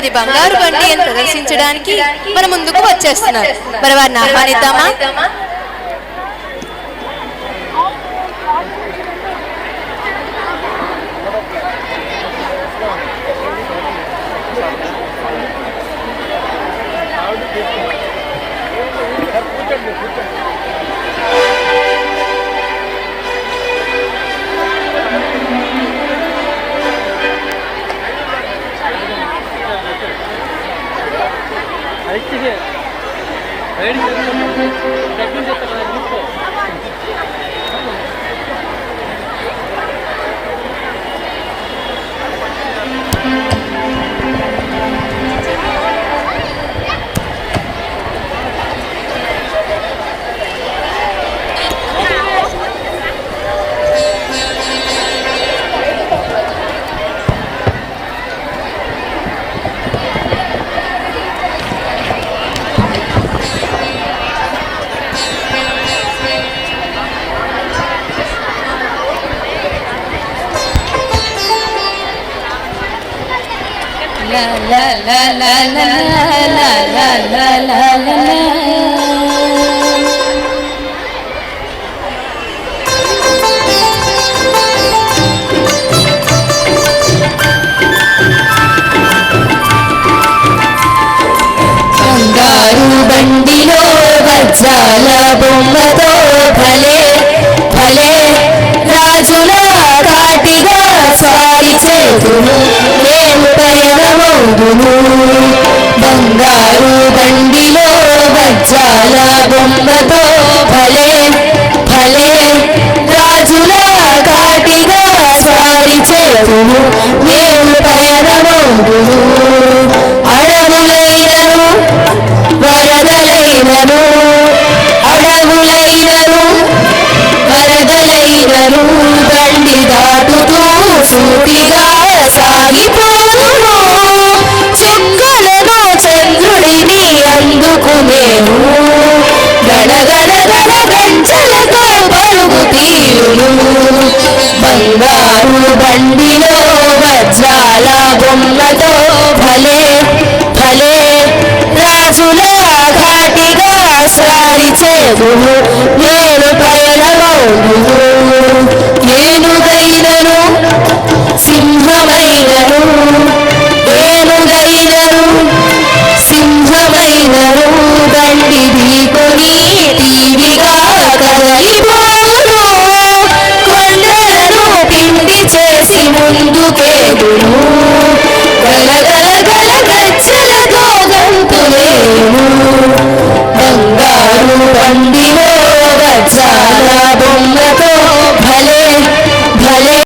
అది బంగారు బండి అని ప్రదర్శించడానికి మన ముందుకు వచ్చేస్తున్నారు. మరి వారిని ఆహ్వానిద్దామా? బంగారు బండిలో వజ్రాల బొమ్మతో భలే భలే రాజుల కాటిగా సారి చేతును మేము పయనమౌదును. బంగారు బండిలో వజ్రాల బొమ్మతో భలే భలే రాజుల కాటిగా సారి చేతును మేము పయనమౌదును. అడవులైనను వరదలైనను అడవులైనను వరదలైనను బండి దాటుతూ సూటిగా సాగిపోను. చుక్కలను చంద్రుడిని అందుకునేను గడగడ గడ గంటలతో పరుగు తీరును. బంగారు బండిలో వజ్రాల బొమ్మతో భలే భలే రాజుల ఘాటిగా సారి చేదును నేను పయనమౌదును. ఏనుగైనను సింహమైనను ఏనుగైనను సింహమైనను బండి ఢీకొని టీవిగా కదలిపోను. కొండలను పిండి చేసి ముందుకేదును గలగల గల గజ్జలతో గంతులేను. బంగారు